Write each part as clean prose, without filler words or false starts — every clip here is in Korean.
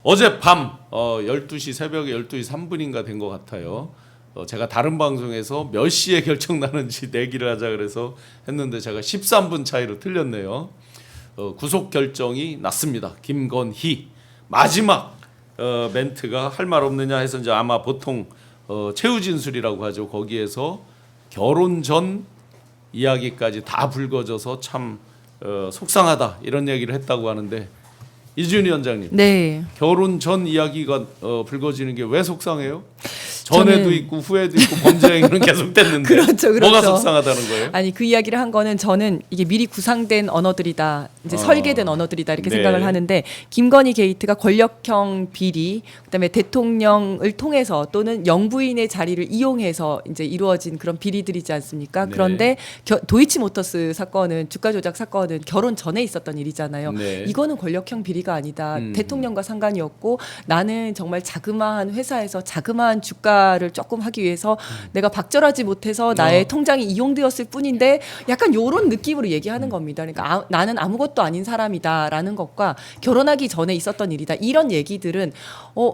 어젯밤 12시 새벽에 12시 3분인가 된 것 같아요. 제가 다른 방송에서 몇 시에 결정 나는지 내기를 하자 그래서 했는데 제가 13분 차이로 틀렸네요. 구속 결정이 났습니다. 김건희 마지막 멘트가 할 말 없느냐 해서 이제 아마 보통 최후 진술이라고 하죠. 거기에서 결혼 전 이야기까지 다 불거져서 참 속상하다 이런 얘기를 했다고 하는데 이준 위원장님, 네. 결혼 전 이야기가 불거지는 게 왜 속상해요? 전에도 있고 후에도 있고 범죄 행위는 계속됐는데 그렇죠. 뭐가 속상하다는 거예요? 아니 그 이야기를 한 거는 저는 이게 미리 구상된 언어들이다, 이제 설계된 언어들이다 이렇게 네. 생각을 하는데 김건희 게이트가 권력형 비리, 그다음에 대통령을 통해서 또는 영부인의 자리를 이용해서 이제 이루어진 그런 비리들이지 않습니까? 네. 그런데 도이치모터스 사건은 주가 조작 사건은 결혼 전에 있었던 일이잖아요. 네. 이거는 권력형 비리가 아니다. 대통령과 상관이 없고 나는 정말 자그마한 회사에서 자그마한 주가를 조금 하기 위해서 내가 박절하지 못해서 나의 통장이 이용되었을 뿐인데 약간 요런 느낌으로 얘기하는 겁니다. 그러니까 나는 아무것도 아닌 사람이다라는 것과 결혼하기 전에 있었던 일이다. 이런 얘기들은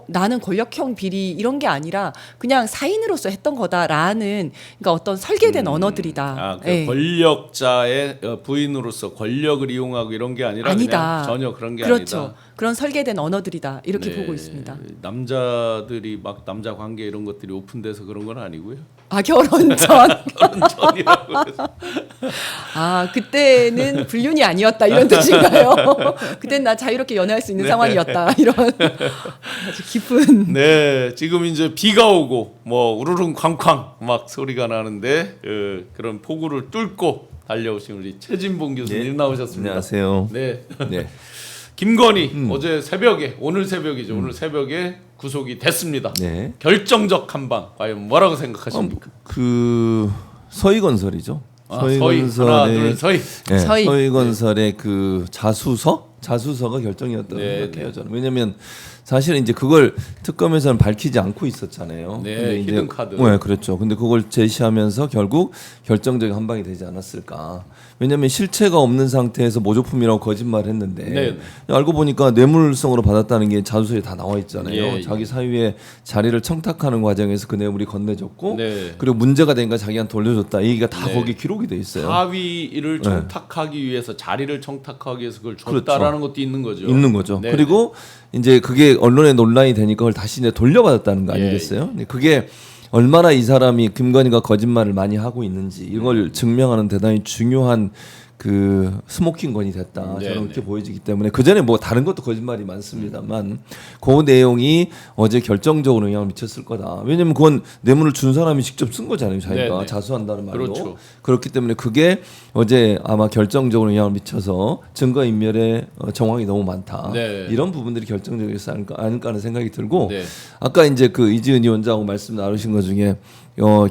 나는 권력형 비리 이런 게 아니라 그냥 사인으로서 했던 거다라는 그러니까 어떤 설계된 언어들이다. 그 예. 권력자의 부인으로서 권력을 이용하고 이런 게 아니라 아니다. 그냥 전혀 그런 게 그렇죠. 아니다. 그런 설계된 언어들이다. 이렇게 네. 보고 있습니다. 남자들이 막 남자 관계 이런 것들이 오픈돼서 그런 건 아니고요. 아, 결혼 전. 결혼 전이라고 해서. 아, 그때는 불륜이 아니었다 이런 뜻인가요? 그땐 나 자유롭게 연애할 수 있는 네. 상황이었다 이런 아주 깊은. 네, 지금 이제 비가 오고 뭐 우르릉 쾅쾅 막 소리가 나는데 그런 폭우를 뚫고 달려오신 우리 최진봉 교수님 나오셨습니다. 안녕하세요. 네. 네. 김건희 어제 새벽에 오늘 새벽이죠. 오늘 새벽에 구속이 됐습니다. 네. 결정적 한방 과연 뭐라고 생각하십니까? 그 서희건설이죠. 서희 하나 둘 서희. 네, 서희. 서희건설의 그 자수서가 결정이었다고 네, 생각해요. 저는 왜냐하면 사실은 이제 그걸 특검에서는 밝히지 않고 있었잖아요. 네, 근데 이제 히든 카드. 네, 그렇죠. 근데 그걸 제시하면서 결국 결정적인 한방이 되지 않았을까. 왜냐하면 실체가 없는 상태에서 모조품이라고 거짓말했는데 네. 알고 보니까 뇌물성으로 받았다는 게 자수서에 다 나와 있잖아요. 예, 자기 사유의 자리를 청탁하는 과정에서 그 뇌물이 건네줬고 네. 그리고 문제가 되니까 자기한테 돌려줬다. 이 얘기가 다 네. 거기 기록이 돼 있어요. 하위를 청탁하기 위해서 자리를 청탁하기 위해서 그걸 그렇죠. 줬다라는 것도 있는 거죠. 있는 거죠. 네. 그리고 이제 그게 언론에 논란이 되니까 그걸 다시 이제 돌려받았다는 거 예. 아니겠어요? 근데 그게 얼마나 이 사람이 김건희가 거짓말을 많이 하고 있는지 이걸 증명하는 대단히 중요한 그 스모킹건이 됐다. 네, 저는 그렇게 네. 보여지기 때문에 그 전에 뭐 다른 것도 거짓말이 많습니다만 그 내용이 어제 결정적으로 영향을 미쳤을 거다. 왜냐면 그건 뇌물을 준 사람이 직접 쓴 거잖아요. 자기가 네, 네. 자수한다는 말로. 그렇죠. 그렇기 때문에 그게 어제 아마 결정적으로 영향을 미쳐서 증거인멸의 정황이 너무 많다. 네. 이런 부분들이 결정적이지 않을까 하는 생각이 들고 네. 아까 이제 그 이지은 위원장하고 말씀 나누신 것 중에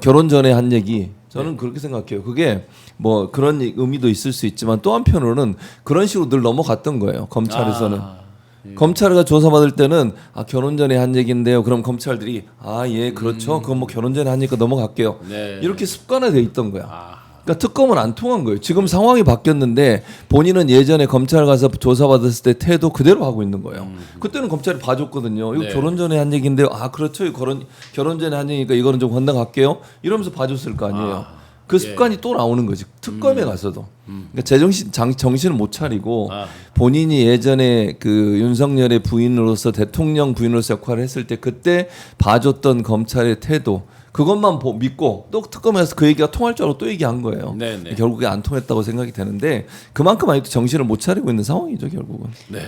결혼 전에 한 얘기 저는 그렇게 생각해요. 그게 뭐 그런 의미도 있을 수 있지만 또 한편으로는 그런 식으로 늘 넘어갔던 거예요. 검찰에서는. 검찰가 조사받을 때는 결혼 전에 한 얘기인데요. 그럼 검찰들이 예 그렇죠. 그건 뭐 결혼 전에 하니까 넘어갈게요. 네. 이렇게 습관화돼 있던 거야. 그러니까 특검은 안 통한 거예요. 지금 상황이 바뀌었는데 본인은 예전에 검찰 가서 조사받았을 때 태도 그대로 하고 있는 거예요. 그때는 검찰이 봐줬거든요. 이거 네. 결혼 전에 한 얘기인데요. 그렇죠. 결혼 전에 한 얘기니까 이거는 좀 건너갈게요. 이러면서 봐줬을 거 아니에요. 그 습관이 또 나오는 거지. 특검에 가서도. 그러니까 정신을 못 차리고 본인이 예전에 그 윤석열의 부인으로서 대통령 부인으로서 역할을 했을 때 그때 봐줬던 검찰의 태도 그것만 믿고 또 특검에 가서 그 얘기가 통할 줄 알고 또 얘기한 거예요. 네네. 결국에 안 통했다고 생각이 되는데 그만큼 아직도 정신을 못 차리고 있는 상황이죠 결국은. 네.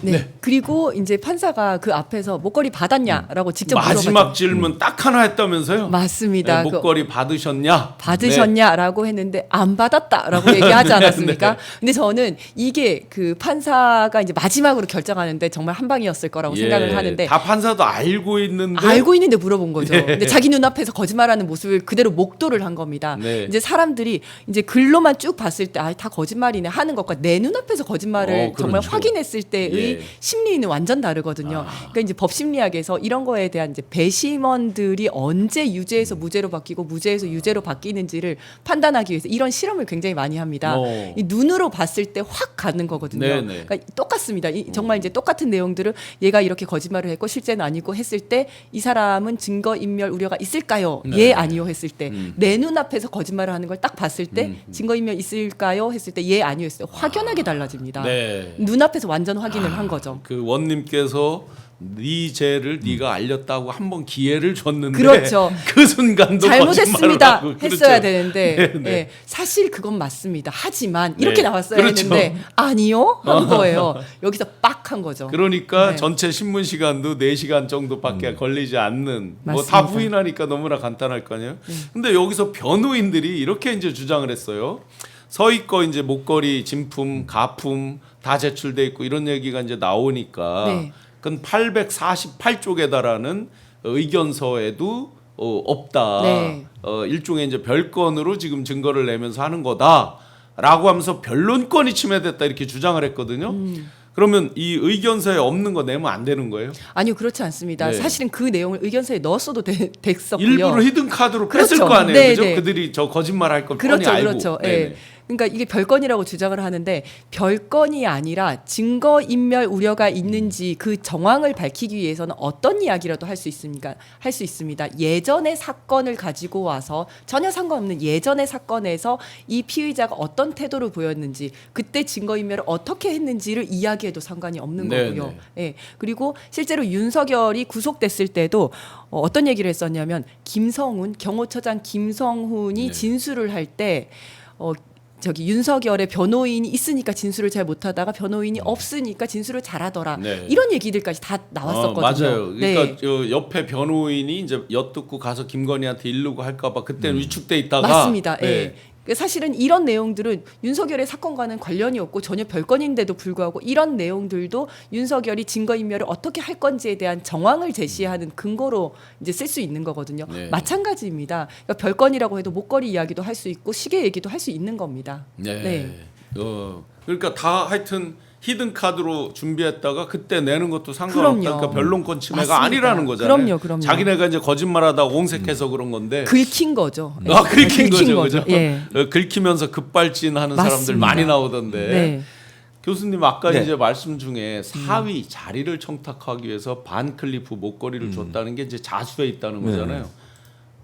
네. 그리고 이제 판사가 그 앞에서 목걸이 받았냐라고 직접 마지막 물어봤죠. 질문 딱 하나 했다면서요? 맞습니다. 네, 목걸이 받으셨냐? 받으셨냐라고 했는데 안 받았다라고 얘기하지 않았습니까? 네. 근데 저는 이게 그 판사가 이제 마지막으로 결정하는데 정말 한 방이었을 거라고 예, 생각을 하는데 다 판사도 알고 있는데 알고 있는데 물어본 거죠. 근데 자기 눈앞 눈앞에서 거짓말하는 모습을 그대로 목도를 한 겁니다. 네. 이제 사람들이 이제 글로만 쭉 봤을 때 다 거짓말이네 하는 것과 내 눈앞에서 거짓말을 정말 그렇죠. 확인했을 때의 예. 심리는 완전 다르거든요. 그러니까 이제 법심리학에서 이런 거에 대한 이제 배심원들이 언제 유죄에서 무죄로 바뀌고 무죄에서 유죄로 바뀌는지를 판단하기 위해서 이런 실험을 굉장히 많이 합니다. 이 눈으로 봤을 때 확 가는 거거든요. 네네. 그러니까 똑같습니다. 정말 이제 똑같은 내용들을 얘가 이렇게 거짓말을 했고 실제는 아니고 했을 때 이 사람은 증거 인멸 우려가 있을까요? 네. 예, 아니요 했을 때 내 눈앞에서 거짓말을 하는 걸 딱 봤을 때 증거 인멸 있을까요? 했을 때 예, 아니요 했을 때 확연하게 달라집니다. 네. 눈앞에서 완전 확인을 한 거죠. 그 원님께서 네 죄를 네가 알렸다고 한 번 기회를 줬는데 그렇죠. 그 순간도 잘못했습니다 거짓말을 하고. 했어야 그렇죠. 되는데 네, 네. 예, 사실 그건 맞습니다. 하지만 이렇게 네. 나왔어야 그렇죠. 했는데 아니요 한 거예요. 여기서 빡 한 거죠. 그러니까 네. 전체 신문 시간도 4시간 정도밖에 걸리지 않는 뭐 맞습니다. 네. 다 부인하니까 너무나 간단할 거 아니에요. 근데 여기서 변호인들이 이렇게 이제 주장을 했어요. 서희거 이제 목걸이, 진품, 가품 다 제출돼 있고 이런 얘기가 이제 나오니까 네. 그건 848쪽에 달하는 의견서에도 없다. 네. 일종의 이제 별건으로 지금 증거를 내면서 하는 거다라고 하면서 변론권이 침해됐다 이렇게 주장을 했거든요. 그러면 이 의견서에 없는 거 내면 안 되는 거예요? 아니요 그렇지 않습니다. 네. 사실은 그 내용을 의견서에 넣었어도 됐었고요. 일부러 히든 카드로 그렇죠. 뺐을 거 아니에요, 네, 그죠? 네. 그들이 저 거짓말 할 걸 뻔히 그렇죠, 알고. 그렇죠. 네네. 예. 그러니까 이게 별건이라고 주장을 하는데 별건이 아니라 증거 인멸 우려가 있는지 그 정황을 밝히기 위해서는 어떤 이야기라도 할 수 있습니까? 할 수 있습니다. 예전의 사건을 가지고 와서 전혀 상관없는 예전의 사건에서 이 피의자가 어떤 태도를 보였는지 그때 증거 인멸을 어떻게 했는지를 이야기해도 상관이 없는 네네. 거고요. 예. 그리고 실제로 윤석열이 구속됐을 때도 어떤 얘기를 했었냐면 김성훈 경호처장 김성훈이 네. 진술을 할 때 저기 윤석열의 변호인이 있으니까 진술을 잘 못하다가 변호인이 없으니까 진술을 잘하더라. 네. 이런 얘기들까지 다 나왔었거든요. 맞아요. 그러니까 네. 저 옆에 변호인이 이제 엿듣고 가서 김건희한테 이르고 할까봐 그때는 위축돼 있다가 맞습니다. 네. 예. 사실은 이런 내용들은 윤석열의 사건과는 관련이 없고 전혀 별건인데도 불구하고 이런 내용들도 윤석열이 증거인멸을 어떻게 할 건지에 대한 정황을 제시하는 근거로 이제 쓸 수 있는 거거든요. 네. 마찬가지입니다. 그러니까 별건이라고 해도 목걸이 이야기도 할 수 있고 시계 얘기도 할 수 있는 겁니다. 네. 네. 그러니까 다 하여튼 히든 카드로 준비했다가 그때 내는 것도 그럼요. 상관없다니까 변론권 침해가 맞습니다. 아니라는 거잖아요. 그럼요. 자기네가 이제 거짓말하다 옹색해서 그런 건데. 긁힌 거죠. 네. 긁힌 거죠, 그죠? 예. 긁히면서 급발진하는 사람들 맞습니다. 많이 나오던데. 네. 교수님 아까 네. 이제 말씀 중에 사위 자리를 청탁하기 위해서 반클리프 목걸이를 줬다는 게 이제 자수해 있다는 네. 거잖아요.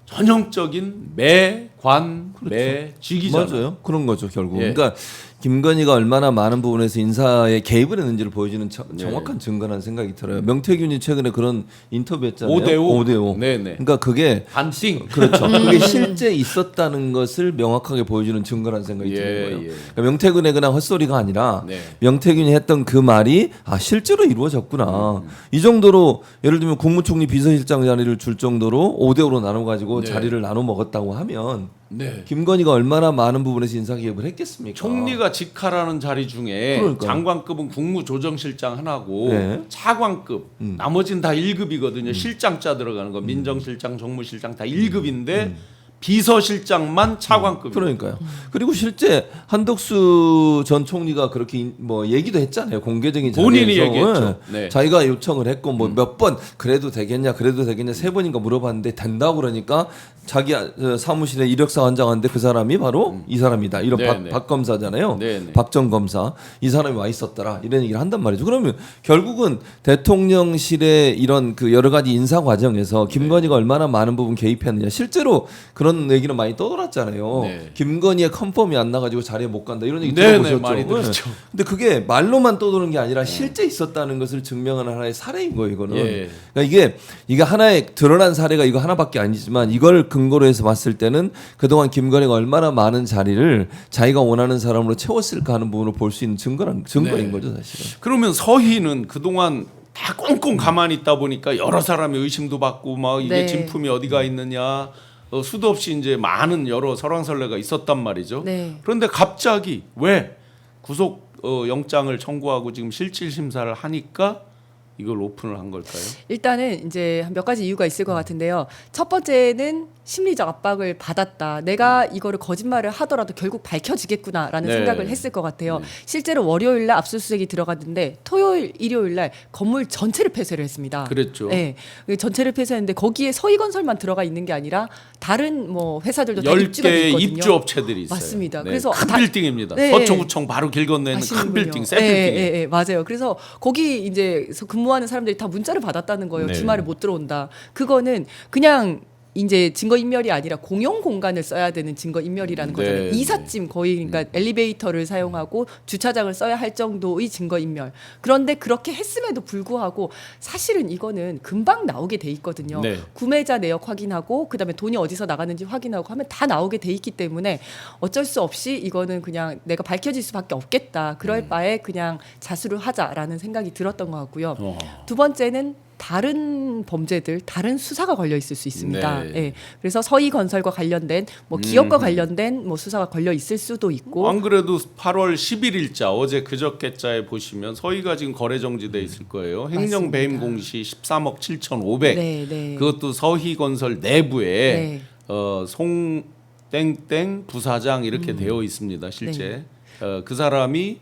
전형적인 매관 매직이잖아요. 맞아요. 그런 거죠 결국. 예. 그러니까 김건희가 얼마나 많은 부분에서 인사에 개입을 했는지를 보여주는 네. 정확한 증거라는 생각이 들어요. 명태균이 최근에 그런 인터뷰했잖아요. 5대5. 5대5. 네네. 그러니까 그게 반띵. 그렇죠. 그게 실제 있었다는 것을 명확하게 보여주는 증거라는 생각이 예, 드는 거예요. 예. 그러니까 명태균의 그냥 헛소리가 아니라 네. 명태균이 했던 그 말이 실제로 이루어졌구나. 이 정도로 예를 들면 국무총리 비서실장 자리를 줄 정도로 5대5로 나눠가지고 네. 자리를 나눠 먹었다고 하면 네. 김건희가 얼마나 많은 부분에서 인사 개입을 했겠습니까? 총리가 직하라는 자리 중에 그러니까. 장관급은 국무조정실장 하나고 네. 차관급 나머지는 다 1급이거든요. 실장자 들어가는 거 민정실장, 정무실장 다 1급인데 비서실장만 차관급이에요. 그러니까요. 그리고 실제 한덕수 전 총리가 그렇게 뭐 얘기도 했잖아요. 공개적인 자리에서 본인이 얘기했죠. 네. 자기가 요청을 했고 뭐 몇 번 그래도 되겠냐 세 번인가 물어봤는데 된다고 그러니까 자기 사무실에 이력서 한장하는데 그 사람이 바로 이 사람이다. 이런 네네. 박 검사잖아요. 네네. 박 전 검사 이 사람이 와 있었더라 이런 얘기를 한단 말이죠. 그러면 결국은 대통령실의 이런 그 여러 가지 인사 과정에서 김건희가 얼마나 많은 부분 개입했느냐 실제로 그런 얘기는 많이 떠돌았잖아요. 네. 김건희의 컨펌이 안 나가지고 자리에 못 간다 이런 얘기 네네, 들어보셨죠? 많이 들었죠. 근데 그게 말로만 떠도는 게 아니라 실제 있었다는 것을 증명하는 하나의 사례인 거예요. 이거는. 예. 그러니까 이게 하나의 드러난 사례가 이거 하나밖에 아니지만 이걸 근거로 해서 봤을 때는 그동안 김건희가 얼마나 많은 자리를 자기가 원하는 사람으로 채웠을까 하는 부분을 볼 수 있는 증거인 네. 거죠, 사실은. 그러면 서희는 그동안 다 꽁꽁 가만히 있다 보니까 여러 사람의 의심도 받고 막 이게 네. 진품이 어디가 있느냐 수도 없이 이제 많은 여러 설왕설래가 있었단 말이죠. 네. 그런데 갑자기 왜 구속 영장을 청구하고 지금 실질 심사를 하니까 이걸 오픈을 한 걸까요? 일단은 이제 몇 가지 이유가 있을 것 같은데요. 첫 번째는 심리적 압박을 받았다. 내가 이거를 거짓말을 하더라도 결국 밝혀지겠구나라는 네. 생각을 했을 것 같아요. 실제로 월요일 날 압수수색이 들어갔는데 토요일, 일요일 날 건물 전체를 폐쇄를 했습니다. 그랬죠. 네, 전체를 폐쇄했는데 거기에 서희건설만 들어가 있는 게 아니라 다른 뭐 회사들도 다 입주가 돼 10개의 있거든요. 입주 업체들이 있어요. 맞습니다. 네, 그래서 큰 다- 빌딩입니다. 네. 서초구청 바로 길 건너에 있는 큰 아시는군요. 빌딩, 새 빌딩이. 맞아요. 그래서 거기 이제 근무하는 사람들이 다 문자를 받았다는 거예요. 네. 주말에 못 들어온다. 그거는 그냥 이제 증거인멸이 아니라 공용 공간을 써야 되는 증거인멸이라는 네, 거잖아요. 네. 이삿짐 거의 그러니까 엘리베이터를 사용하고 주차장을 써야 할 정도의 증거인멸. 그런데 그렇게 했음에도 불구하고 사실은 이거는 금방 나오게 돼 있거든요. 네. 구매자 내역 확인하고 그다음에 돈이 어디서 나가는지 확인하고 하면 다 나오게 돼 있기 때문에 어쩔 수 없이 이거는 그냥 내가 밝혀질 수밖에 없겠다. 그럴 바에 그냥 자수를 하자라는 생각이 들었던 것 같고요. 두 번째는 다른 범죄들, 다른 수사가 걸려 있을 수 있습니다. 네. 예. 그래서 서희건설과 관련된 뭐 기업과 관련된 뭐 수사가 걸려 있을 수도 있고 안 그래도 8월 11일자 어제 그저께자에 보시면 서희가 지금 거래 정지돼 있을 거예요. 횡령 배임 맞습니다. 공시 13억 7,500. 네, 네. 그것도 서희건설 내부에 네. 송 땡땡 부사장 이렇게 되어 있습니다. 실제 그 사람이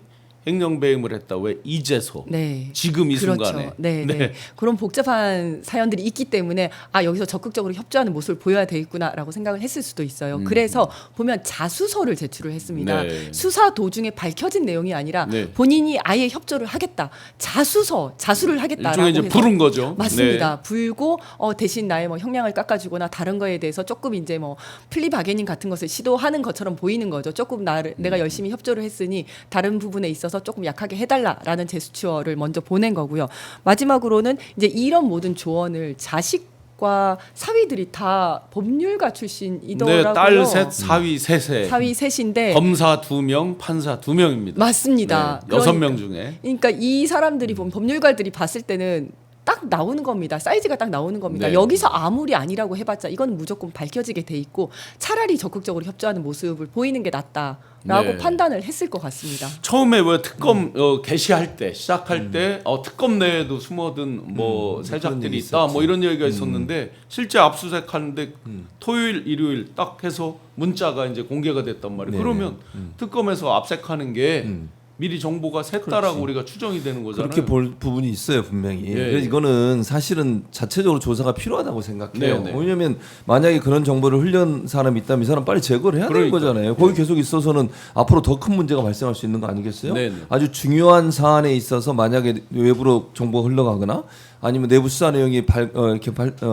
횡령 배임을 했다. 왜 이제서 네. 지금 이 그렇죠. 순간에 네, 네. 그런 복잡한 사연들이 있기 때문에 아 여기서 적극적으로 협조하는 모습을 보여야 되겠구나라고 생각을 했을 수도 있어요. 그래서 보면 자수서를 제출을 했습니다. 네. 수사 도중에 밝혀진 내용이 아니라 네. 본인이 아예 협조를 하겠다. 자수를 하겠다라고 일종의 이제 해서 부른 거죠. 맞습니다. 불고 대신 나의 뭐 형량을 깎아주거나 다른 거에 대해서 조금 이제 뭐 플리 바게닝 같은 것을 시도하는 것처럼 보이는 거죠. 조금 내가 열심히 협조를 했으니 다른 부분에 있어서 조금 약하게 해달라라는 제스처를 먼저 보낸 거고요. 마지막으로는 이제 이런 모든 조언을 자식과 사위들이 다 법률가 출신이더라고요. 네, 딸 셋, 사위 셋에 사위 셋인데 검사 2명, 판사 2명입니다. 맞습니다. 네, 6명 중에. 그러니까 이 사람들이 보면 법률가들이 봤을 때는 딱 나오는 겁니다. 사이즈가 딱 나오는 겁니다. 네. 여기서 아무리 아니라고 해봤자 이건 무조건 밝혀지게 돼 있고 차라리 적극적으로 협조하는 모습을 보이는 게 낫다라고 네. 판단을 했을 것 같습니다. 처음에 왜 특검 개시할 때 시작할 때 특검 내에도 숨어든 뭐 그런 세작들이 얘기 있다 있었지. 뭐 이런 얘기가 있었는데 실제 압수수색하는데 토요일 일요일 딱 해서 문자가 이제 공개가 됐단 말이에요. 네네. 그러면 특검에서 압색하는 게 미리 정보가 샜다라고 그렇지. 우리가 추정이 되는 거잖아요. 그렇게 볼 부분이 있어요 분명히. 예. 그래서 이거는 사실은 자체적으로 조사가 필요하다고 생각해요. 네, 네. 왜냐하면 만약에 그런 정보를 흘린 사람이 있다면 이 사람 빨리 제거를 해야 되는 그러니까. 거잖아요. 거기 계속 있어서는 앞으로 더 큰 문제가 발생할 수 있는 거 아니겠어요? 네, 네. 아주 중요한 사안에 있어서 만약에 외부로 정보가 흘러가거나 아니면 내부 수사 내용이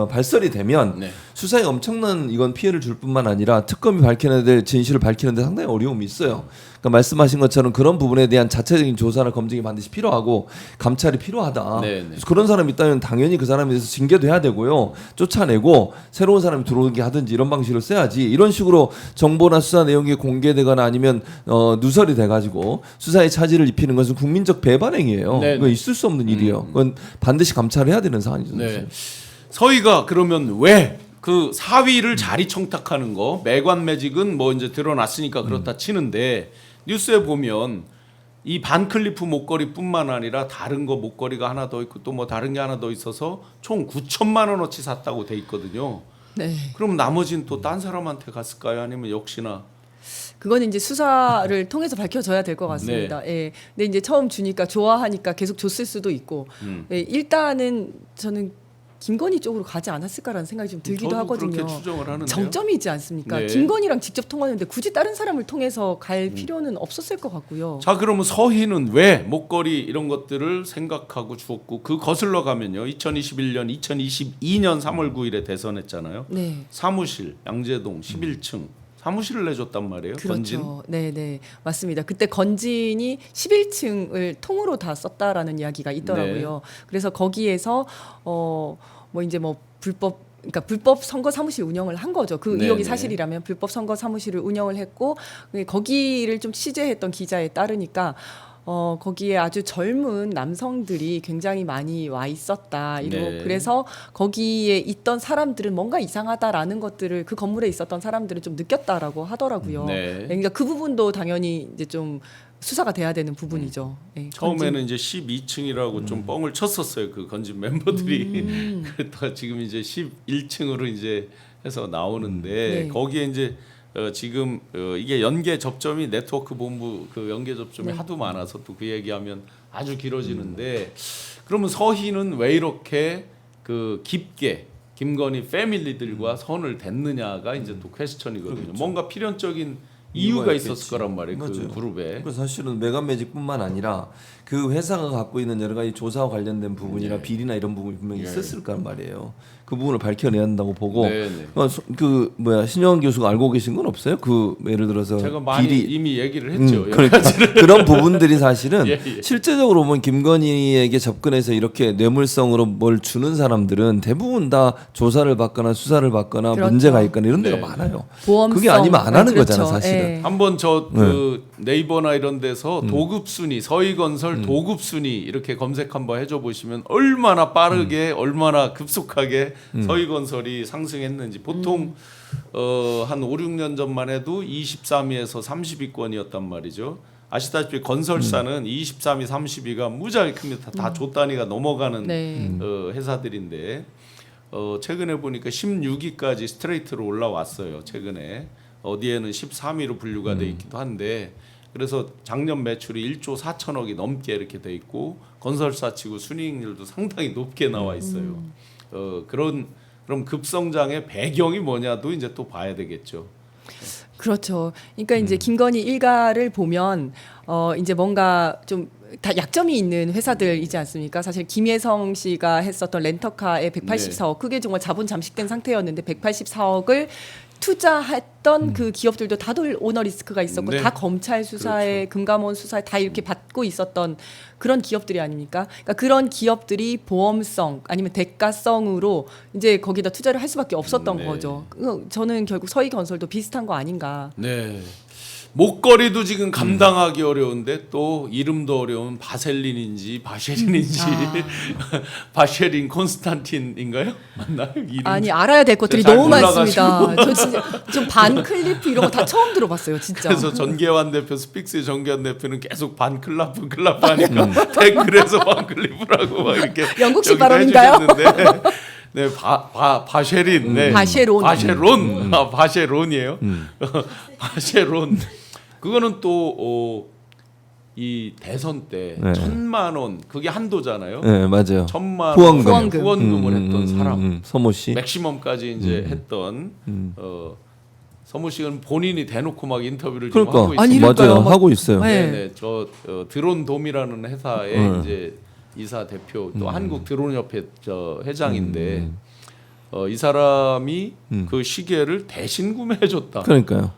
발설이 되면 네. 수사에 엄청난 이건 피해를 줄 뿐만 아니라 특검이 밝혀내야 될 진실을 밝히는데 상당히 어려움이 있어요. 그러니까 말씀하신 것처럼 그런 부분에 대한 자체적인 조사나 검증이 반드시 필요하고 감찰이 필요하다. 네, 네. 그래서 그런 사람이 있다면 당연히 그 사람에 대해서 징계돼야 되고요. 쫓아내고 새로운 사람이 들어오게 하든지 이런 방식으로 써야지. 이런 식으로 정보나 수사 내용이 공개되거나 아니면 누설이 돼가지고 수사에 차질을 입히는 것은 국민적 배반행위예요. 네, 그건 있을 수 없는 일이에요. 그건 반드시 감찰해야 되는 사안이죠. 네. 서희가 그러면 왜 그 사위를 자리 청탁하는 거 매관매직은 뭐 이제 드러났으니까 그렇다 치는데 뉴스에 보면 이 반클리프 목걸이뿐만 아니라 다른 거 목걸이가 하나 더 있고 또 뭐 다른 게 하나 더 있어서 총 9천만 원어치 샀다고 돼 있거든요. 네. 그럼 나머지는 또 딴 사람한테 갔을까요? 아니면 역시나 그건 이제 수사를 통해서 밝혀져야 될 것 같습니다. 예. 근데 이제 처음 주니까 좋아하니까 계속 줬을 수도 있고 예, 일단은 저는 김건희 쪽으로 가지 않았을까라는 생각이 좀 들기도 저도 하거든요. 그렇게 추정을 하는데요. 정점이지 않습니까? 네. 김건희랑 직접 통화했는데 굳이 다른 사람을 통해서 갈 필요는 없었을 것 같고요. 자 그러면 서희는 왜 목걸이 이런 것들을 생각하고 주었고 그 거슬러 가면요 2021년 2022년 3월 9일에 대선했잖아요. 네. 사무실 양재동 11층 사무실을 내줬단 말이에요. 건진. 그렇죠. 네, 네. 맞습니다. 그때 건진이 11층을 통으로 다 썼다라는 이야기가 있더라고요. 네. 그래서 거기에서 뭐 이제 뭐 그러니까 불법 선거 사무실 운영을 한 거죠. 그 네, 의혹이 네. 사실이라면 불법 선거 사무실을 운영을 했고 거기를 좀 취재했던 기자에 따르니까 거기에 아주 젊은 남성들이 굉장히 많이 와 있었다. 이러고 네. 그래서 거기에 있던 사람들은 뭔가 이상하다라는 것들을 그 건물에 있었던 사람들은 좀 느꼈다라고 하더라고요. 네. 그러니까 그 부분도 당연히 이제 좀 수사가 돼야 되는 부분이죠. 예, 처음에는 이제 12층이라고 좀 뻥을 쳤었어요. 그 건진 멤버들이. 그랬다가 지금 이제 11층으로 이제 해서 나오는데 네. 거기에 이제 지금 이게 연계 접점이 네트워크 본부 그 연계 접점이 네. 하도 많아서 또 그 얘기하면 아주 길어지는데 그러면 서희는 왜 이렇게 그 깊게 김건희 패밀리들과 선을 댔느냐가 이제 또 퀘스천이거든요. 그렇죠. 뭔가 필연적인 이유가 이유가 있겠지. 있었을 거란 말이에요. 그 맞아요. 그룹에. 그래서 사실은 메가매직뿐만 아니라 그 회사가 갖고 있는 여러 가지 조사와 관련된 부분이나 네. 비리나 이런 부분이 분명히 네. 있었을 거란 말이에요. 그 부분을 밝혀내야 한다고 보고 네, 네. 그 뭐야 신영환 교수가 알고 계신 건 없어요? 그 예를 들어서 제가 많이 비리 이미 얘기를 했죠. 그러니까 그런 부분들이 사실은 예, 예. 실제적으로 보면 김건희에게 접근해서 이렇게 뇌물성으로 뭘 주는 사람들은 대부분 다 조사를 받거나 수사를 받거나 그렇죠. 문제가 있거나 이런 데가 네. 많아요. 보험성 그게 아니면 안 하는 그렇죠. 거잖아 사실은. 예. 한번 저 그 네이버나 이런 데서 도급 순위 서희건설 도급 순위 이렇게 검색 한번 해줘 보시면 얼마나 빠르게 얼마나 급속하게 서희건설이 상승했는지 보통 한 5, 6년 전만 해도 23위에서 30위권이었단 말이죠. 아시다시피 건설사는 23위, 30위가 무지하게 큽니다. 다 조 단위가 넘어가는 네. 회사들인데 최근에 보니까 16위까지 스트레이트로 올라왔어요. 최근에 어디에는 13위로 분류가 돼 있기도 한데 그래서 작년 매출이 1조 4천억이 넘게 이렇게 돼 있고 건설사치고 순이익률도 상당히 높게 나와 있어요. 그럼 급성장의 배경이 뭐냐도 이제 또 봐야 되겠죠. 그렇죠. 그러니까 이제 김건희 일가를 보면 이제 뭔가 좀 다 약점이 있는 회사들이지 않습니까? 사실 김혜성 씨가 했었던 렌터카의 184억 그게 정말 자본 잠식된 상태였는데 184억을 투자했던 그 기업들도 다들 오너 리스크가 있었고 네. 다 검찰 수사에 금감원 수사에 다 이렇게 받고 있었던 그런 기업들이 아닙니까? 그러니까 그런 기업들이 보험성 아니면 대가성으로 이제 거기다 투자를 할 수밖에 없었던 네. 거죠. 저는 결국 서희건설도 비슷한 거 아닌가. 네. 목걸이도 지금 감당하기 어려운데 또 이름도 어려운 바셀린인지 바쉐린인지 바쉐린 콘스탄틴인가요? 맞나요? 이름? 아니 알아야 될 것들이 제가 잘 너무 많습니다. 몰라가지고. 저 진짜 좀 반클리프 이런 거 다 처음 들어봤어요, 진짜. 그래서 전계환 대표 스픽스의 전계환 대표는 계속 반클라프 하니까 댓글에서 반클리프라고 막 이렇게 영국식 저기도 발음인가요? 해주셨는데 네, 바쉐린, 네, 바쉐론. 바쉐론이에요. 바쉐론. 그거는 또 이 대선 때 네. 1,000만 원 그게 한도잖아요. 네 맞아요. 1,000만 후원금. 원 후원금을 했던 사람. 서모 씨. 맥시멈까지 이제 했던 서무 씨는 본인이 대놓고 막 인터뷰를 지금 그러니까 하고 아니, 있습니다. 그러니까요. 맞아요 막- 하고 있어요. 네. 네네 저 드론돔이라는 회사의 이제 이사 대표 또 한국 드론협회 저 회장인데 이 사람이 그 시계를 대신 구매해줬다. 그러니까요.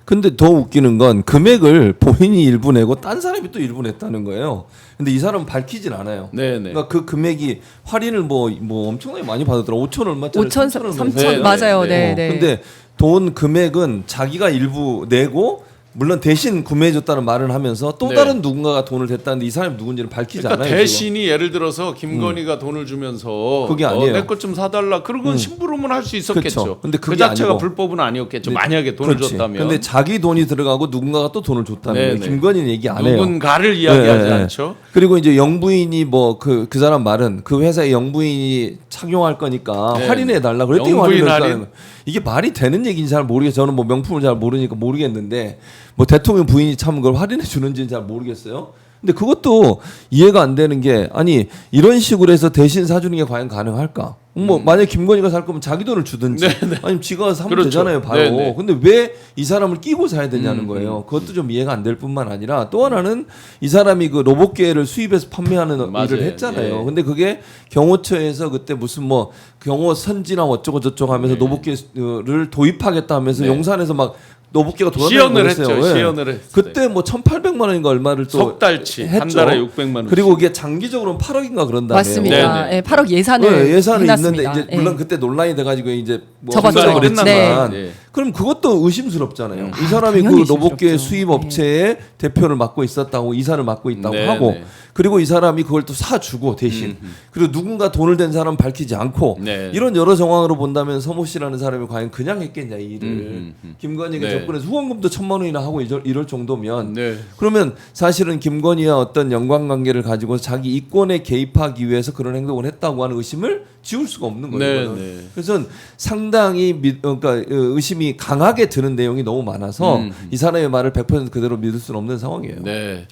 근데 더 웃기는 건 금액을 본인이 일부 내고 딴 사람이 또 일부 냈다는 거예요. 근데 이 사람은 밝히진 않아요. 네네. 그러니까 그 금액이 할인을 뭐 엄청나게 많이 받았더라. 5천 얼마짜리 5천, 3천 3천 네, 맞아요. 네, 네, 네. 근데 돈 금액은 자기가 일부 내고 물론 대신 구매해줬다는 말을 하면서 또 네. 다른 누군가가 돈을 댔다는데 이 사람이 누군지는 밝히지 그러니까 않아요. 대신이 예를 들어서 김건희가 돈을 주면서 그게 아니에요. 내 것 좀 사달라. 그러건 심부름은 할 수 있었겠죠. 그쵸. 근데 그 그게 자체가 아니고. 불법은 아니었겠죠. 근데 만약에 돈을 그렇지. 줬다면. 근데 자기 돈이 들어가고 누군가가 또 돈을 줬다는 거예요. 네네. 김건희는 얘기 안 해요. 누군가를 이야기하지 네, 네. 않죠. 그리고 이제 영부인이 뭐 그 사람 말은 그 회사의 영부인이 착용할 거니까 네. 할인해 달라 그랬더니 영부인 할인을 할인? 했다는 거예요. 이게 말이 되는 얘기인지 잘 모르겠어요. 저는 뭐 명품을 잘 모르니까 모르겠는데 뭐 대통령 부인이 참 그걸 할인해 주는지는 잘 모르겠어요. 근데 그것도 이해가 안 되는 게 아니 이런 식으로 해서 대신 사주는 게 과연 가능할까? 뭐 만약 김건희가 살 거면 자기 돈을 주든지 아니면 지가 사면 그렇죠. 되잖아요. 바로. 네네. 근데 왜 이 사람을 끼고 사야 되냐는 거예요. 그것도 좀 이해가 안 될 뿐만 아니라 또 하나는 이 사람이 그 로봇계를 수입해서 판매하는 맞아요. 일을 했잖아요. 예. 근데 그게 경호처에서 그때 무슨 뭐 경호 선진화 어쩌고 저쩌고 하면서 로봇계를 도입하겠다 하면서 네. 용산에서 막 로봇계가 시연을 돌아다니고 했죠. 그랬어요. 예. 시연을 했어요. 그때 뭐 1,800만 원인가 얼마를 또 석 달치 한 했죠. 달에 600만 원. 그리고 이게 장기적으로는 8억인가 그런다며요. 맞습니다. 네네. 예, 8억 예산을 네, 예산을 해놨습니다. 있는데 이제 예. 물론 그때 논란이 돼가지고 이제 뭐 접었죠. 한다고 그랬지만 끝났나요? 네. 그럼 그것도 의심스럽잖아요. 이 아, 사람이 그 당연히 로봇계 의심스럽죠. 수입 업체의 대표를 맡고 있었다고 이사를 맡고 있다고 네, 하고 네. 그리고 이 사람이 그걸 또 사주고 대신 그리고 누군가 돈을 댄 사람 밝히지 않고 네. 이런 여러 정황으로 본다면 서모 씨라는 사람이 과연 그냥 했겠냐 이 일을 김건희가 네. 접근해서 후원금도 1,000만 원이나 하고 이럴 정도면 네. 그러면 사실은 김건희와 어떤 연관관계를 가지고 자기 이권에 개입하기 위해서 그런 행동을 했다고 하는 의심을 지울 수가 없는 거예요. 네, 네. 그래서 상당히 그러니까 의심이 강하게 드는 내용이 너무 많아서 이 사람의 말을 100% 그대로 믿을 수는 없는 상황이에요. 네.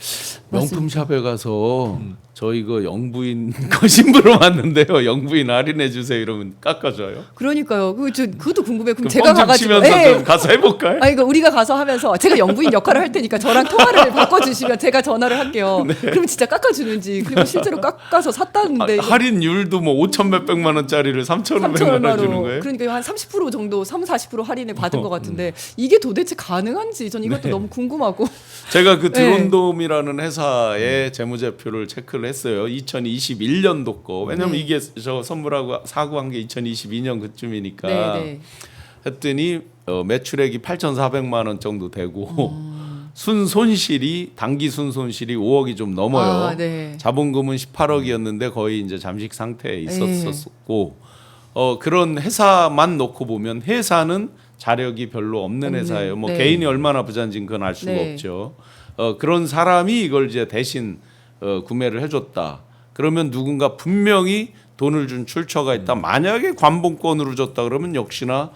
명품샵에 가서 저 이거 영부인 거 신부로 왔는데요. 영부인 할인해 주세요 이러면 깎아줘요. 그러니까요. 그것도 궁금해. 그럼 그 제가 뻥좀 가가지고 치면서 예. 좀 가서 해볼까요? 아니 그러니까 우리가 가서 하면서 제가 영부인 역할을 할 테니까 저랑 통화를 바꿔주시면 제가 전화를 할게요. 그럼 진짜 깎아주는지 그리고 실제로 깎아서 샀다는데 할인율도 뭐 5천 몇백만 원짜리를 3,500만 원 주는 거예요? 그러니까 한 30% 정도 40% 할인을 받은 것 같은데 이게 도대체 가능한지 전 이것도 너무 궁금하고 제가 그 네. 드론돔이라는 회사의 재무제표를 체크를 했어요. 2021년도 거. 왜냐면 네. 이게 저 선물하고 사고한 게 2022년 그쯤이니까 네네. 했더니 매출액이 8,400만 원 정도 되고 순손실이 단기 순손실이 5억이 좀 넘어요. 아, 네. 자본금은 18억이었는데 거의 이제 잠식 상태에 있었었고 그런 회사만 놓고 보면 회사는 자력이 별로 없는 없는, 회사예요. 뭐 네. 개인이 얼마나 부자인지는 그건 알 수가 네. 없죠. 그런 사람이 이걸 이제 대신 구매를 해줬다. 그러면 누군가 분명히 돈을 준 출처가 있다. 만약에 관봉권으로 줬다 그러면 역시나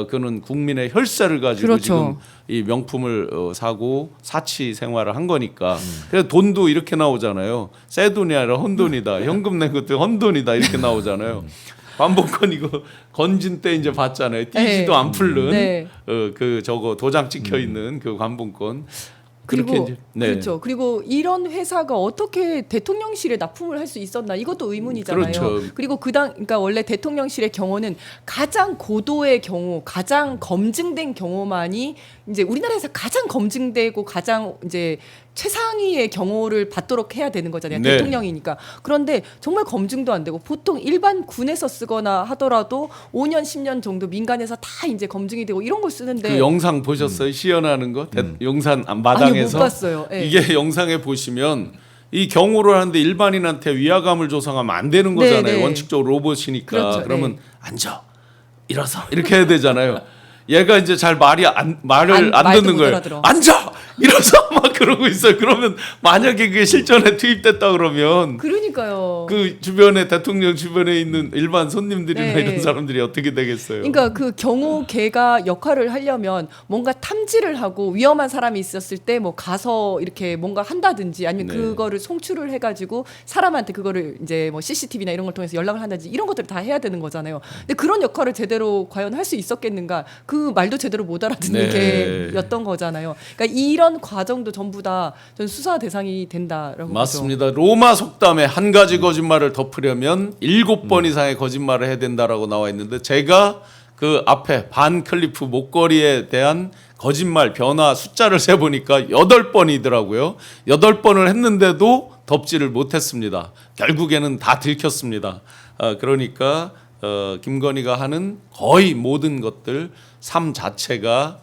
그는 국민의 혈세를 가지고 그렇죠. 지금 이 명품을 사고 사치 생활을 한 거니까. 그래서 돈도 이렇게 나오잖아요. 새 돈이 아니라 헌돈이다. 현금 낸 것도 헌돈이다 이렇게 나오잖아요. 관봉권 이거 건진 때 이제 봤잖아요. 띄지도 네. 안 풀른 네. 그 저거 도장 찍혀 있는 그 관봉권. 그리고 그렇게 이제, 네. 그렇죠. 그리고 이런 회사가 어떻게 대통령실에 납품을 할 수 있었나 이것도 의문이잖아요. 그렇죠. 그리고 그러니까 원래 대통령실의 경호는 가장 고도의 경호, 가장 검증된 경호만이 이제 우리나라에서 가장 검증되고 가장 이제 최상위의 경호를 받도록 해야 되는 거잖아요. 네. 대통령이니까. 그런데 정말 검증도 안 되고 보통 일반 군에서 쓰거나 하더라도 5년, 10년 정도 민간에서 다 이제 검증이 되고 이런 걸 쓰는데 그 영상 보셨어요? 시연하는 거? 용산 아니요, 마당에서 못 봤어요. 예. 이게 영상에 보시면 이 경호를 하는데 일반인한테 위화감을 조성하면 안 되는 거잖아요. 네, 네. 원칙적으로 로봇이니까. 그렇죠. 그러면 네. 앉아, 일어서 이렇게 해야 되잖아요. 얘가 이제 잘 말을 안 말도 듣는 못 거예요. 알아들어. 앉아, 일어서 막 그러고 있어요. 그러면 만약에 그게 실전에 투입됐다 그러면 그러니까요. 그 주변에 대통령 주변에 있는 일반 손님들이나 네. 이런 사람들이 어떻게 되겠어요? 그러니까 그 경호계가 역할을 하려면 뭔가 탐지를 하고 위험한 사람이 있었을 때 뭐 가서 이렇게 뭔가 한다든지 아니면 네. 그거를 송출을 해가지고 사람한테 그거를 이제 뭐 CCTV나 이런 걸 통해서 연락을 한다든지 이런 것들을 다 해야 되는 거잖아요. 근데 그런 역할을 제대로 과연 할 수 있었겠는가? 그 말도 제대로 못 알아듣는 네. 게였던 거잖아요. 그러니까 이런 과정도 전부 다 전 수사 대상이 된다라고 보죠. 맞습니다. 로마 속담에 한 가지 거짓말을 덮으려면 7번 이상의 거짓말을 해야 된다라고 나와 있는데 제가 그 앞에 반 클리프 목걸이에 대한 거짓말 변화 숫자를 세 보니까 8번이더라고요. 8번을 했는데도 덮지를 못했습니다. 결국에는 다 들켰습니다. 그러니까 김건희가 하는 거의 모든 것들 삶 자체가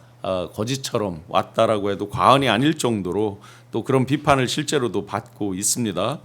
거짓처럼 왔다라고 해도 과언이 아닐 정도로 또 그런 비판을 실제로도 받고 있습니다.